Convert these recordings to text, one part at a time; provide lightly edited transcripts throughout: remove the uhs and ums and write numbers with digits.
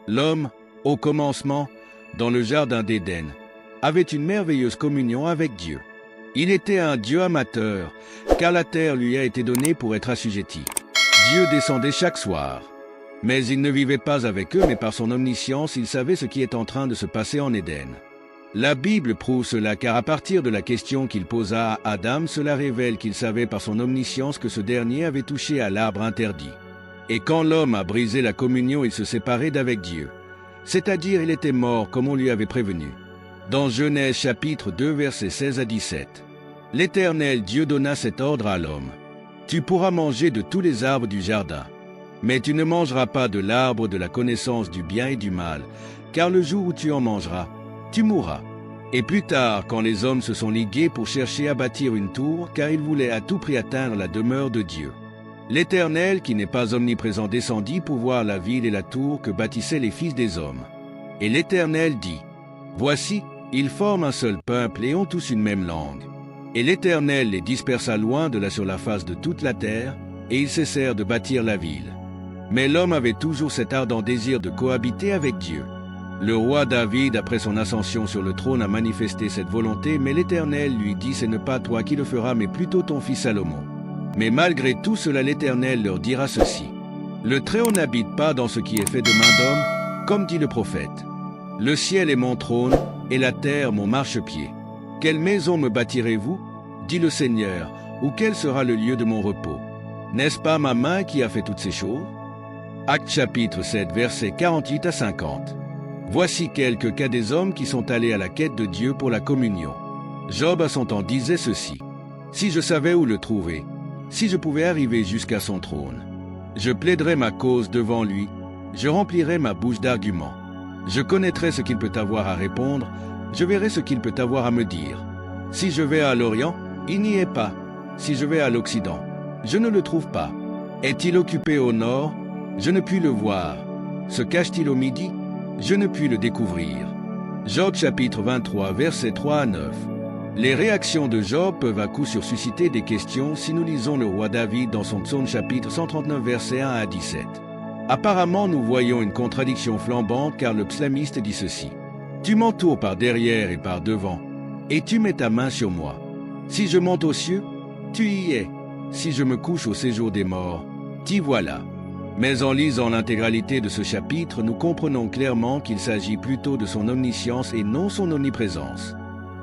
L'homme, au commencement, dans le jardin d'Éden, avait une merveilleuse communion avec Dieu. Il était un Dieu amateur, car la terre lui a été donnée pour être assujettie. Dieu descendait chaque soir. Mais il ne vivait pas avec eux, mais par son omniscience, il savait ce qui est en train de se passer en Éden. La Bible prouve cela, car à partir de la question qu'il posa à Adam, cela révèle qu'il savait par son omniscience que ce dernier avait touché à l'arbre interdit. Et quand l'homme a brisé la communion, il se séparait d'avec Dieu. C'est-à-dire, il était mort comme on lui avait prévenu. Dans Genèse chapitre 2, versets 16 à 17, l'Éternel Dieu donna cet ordre à l'homme. Tu pourras manger de tous les arbres du jardin, mais tu ne mangeras pas de l'arbre de la connaissance du bien et du mal, car le jour où tu en mangeras, tu mourras. Et plus tard, quand les hommes se sont ligués pour chercher à bâtir une tour, car ils voulaient à tout prix atteindre la demeure de Dieu, l'Éternel, qui n'est pas omniprésent, descendit pour voir la ville et la tour que bâtissaient les fils des hommes. Et l'Éternel dit, « Voici, ils forment un seul peuple et ont tous une même langue. » Et l'Éternel les dispersa loin de là sur la face de toute la terre, et ils cessèrent de bâtir la ville. Mais l'homme avait toujours cet ardent désir de cohabiter avec Dieu. Le roi David, après son ascension sur le trône, a manifesté cette volonté, mais l'Éternel lui dit, « Ce n'est pas toi qui le feras, mais plutôt ton fils Salomon. » Mais malgré tout cela, l'Éternel leur dira ceci. « Le Très-Haut n'habite pas dans ce qui est fait de main d'homme, comme dit le prophète. Le ciel est mon trône, et la terre mon marchepied. Quelle maison me bâtirez-vous, dit le Seigneur, ou quel sera le lieu de mon repos? N'est-ce pas ma main qui a fait toutes ces choses ?» Actes chapitre 7, versets 48 à 50. Voici quelques cas des hommes qui sont allés à la quête de Dieu pour la communion. Job à son temps disait ceci. « Si je savais où le trouver, si je pouvais arriver jusqu'à son trône, je plaiderais ma cause devant lui, je remplirais ma bouche d'arguments. Je connaîtrais ce qu'il peut avoir à répondre, je verrai ce qu'il peut avoir à me dire. Si je vais à l'Orient, il n'y est pas. Si je vais à l'Occident, je ne le trouve pas. Est-il occupé au nord? Je ne puis le voir. Se cache-t-il au midi? Je ne puis le découvrir. » Job chapitre 23, versets 3 à 9. Les réactions de Job peuvent à coup sûr susciter des questions si nous lisons le roi David dans son psaume chapitre 139, versets 1 à 17. Apparemment, nous voyons une contradiction flambante car le psalmiste dit ceci. « Tu m'entoures par derrière et par devant, et tu mets ta main sur moi. Si je monte aux cieux, tu y es. Si je me couche au séjour des morts, t'y voilà. » Mais en lisant l'intégralité de ce chapitre, nous comprenons clairement qu'il s'agit plutôt de son omniscience et non son omniprésence.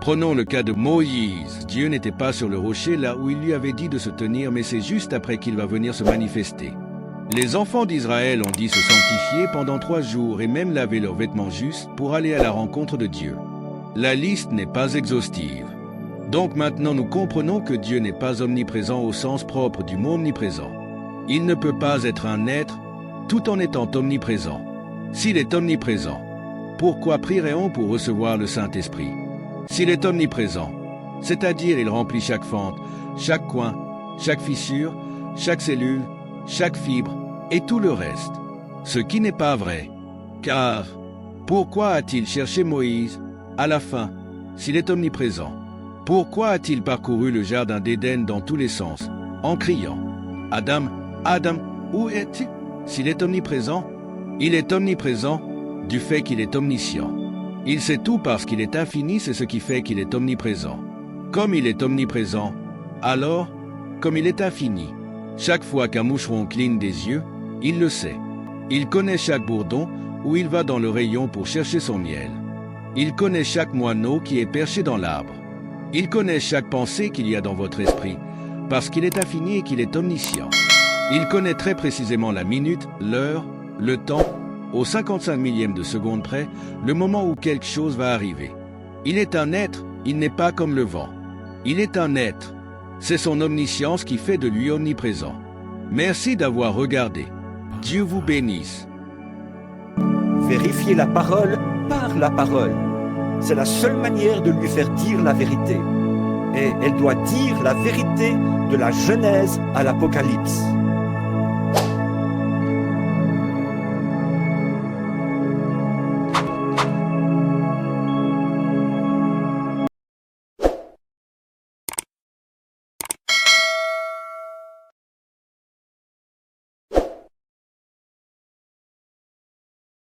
Prenons le cas de Moïse. Dieu n'était pas sur le rocher là où il lui avait dit de se tenir, mais c'est juste après qu'il va venir se manifester. Les enfants d'Israël ont dit se sanctifier pendant 3 jours et même laver leurs vêtements justes pour aller à la rencontre de Dieu. La liste n'est pas exhaustive. Donc maintenant nous comprenons que Dieu n'est pas omniprésent au sens propre du mot omniprésent. Il ne peut pas être un être tout en étant omniprésent. S'il est omniprésent, pourquoi prierait-on pour recevoir le Saint-Esprit? S'il est omniprésent, c'est-à-dire il remplit chaque fente, chaque coin, chaque fissure, chaque cellule, chaque fibre et tout le reste. Ce qui n'est pas vrai. Car pourquoi a-t-il cherché Moïse à la fin, s'il est omniprésent? Pourquoi a-t-il parcouru le jardin d'Éden dans tous les sens, en criant « Adam, Adam, où es-tu » S'il est omniprésent, il est omniprésent du fait qu'il est omniscient. Il sait tout parce qu'il est infini, c'est ce qui fait qu'il est omniprésent. Comme il est omniprésent, alors, comme il est infini, chaque fois qu'un moucheron cligne des yeux, il le sait. Il connaît chaque bourdon où il va dans le rayon pour chercher son miel. Il connaît chaque moineau qui est perché dans l'arbre. Il connaît chaque pensée qu'il y a dans votre esprit, parce qu'il est infini et qu'il est omniscient. Il connaît très précisément la minute, l'heure, le temps, au 55 millième de seconde près, le moment où quelque chose va arriver. Il est un être, il n'est pas comme le vent. Il est un être. C'est son omniscience qui fait de lui omniprésent. Merci d'avoir regardé. Dieu vous bénisse. Vérifiez la parole par la parole. C'est la seule manière de lui faire dire la vérité. Et elle doit dire la vérité de la Genèse à l'Apocalypse.